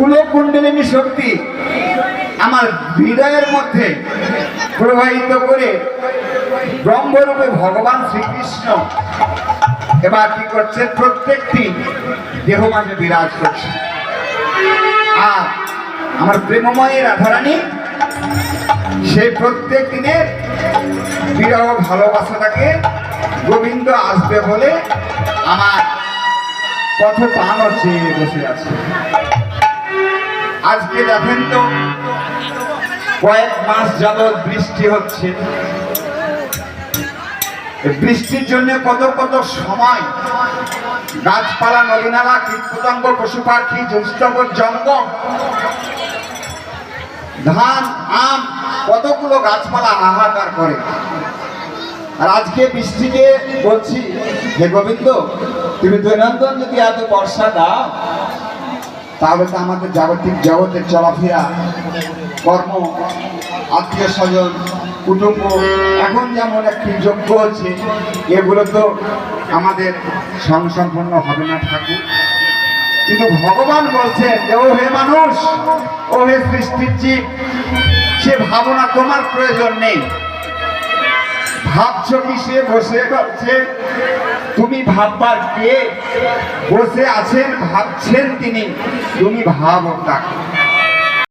কুলকুণ্ডলিনী শক্তি আমার হৃদয়ের মধ্যে প্রবাহিত করে ব্রহ্মরূপে ভগবান শ্রীকৃষ্ণ এবার কি করছে, প্রত্যেকটি দেহ মাঝে বিরাজ করছে। আর আমার প্রেমময়ী রাধারানী সেই প্রত্যেক দিনের বিরহ ভালোবাসাটাকে গোবিন্দ আসবে বলে আমার পথ পান চেয়ে বসে আছে। আজকে দেখেন তো কয়েক মাস যাবৎ বৃষ্টি হচ্ছে, বৃষ্টির জন্য কত কত সময় গাছপালা, নদীনালা, কীটপতঙ্গ, পশু পাখি, জলস্তবর, জঙ্গল, ধান, আম, কতগুলো গাছপালা হাহাকার করে। আর আজকে বৃষ্টিকে বলছি, হে গোবিন্দ, তুমি দৈনন্দিন যদি এত বর্ষা দাও তাহলে তো আমাদের জাগতিক জগতের চলাফেরা, কর্ম, আত্মীয় স্বজন, কুটুম্ব এখন যেমন একটি যোগ্য হচ্ছে, এগুলো তো আমাদের সংসম্পন্ন হবে না ঠাকুর। কিন্তু ভগবান বলছেন যে ও হে মানুষ, ও হে সৃষ্টির জীব, সে ভাবনা তোমার প্রয়োজন নেই। ভাবছ কি সে বসে আছে? তুমি ভাববার কে? বসে আছেন, ভাবছেন তিনি, তুমি ভাবো তাকে।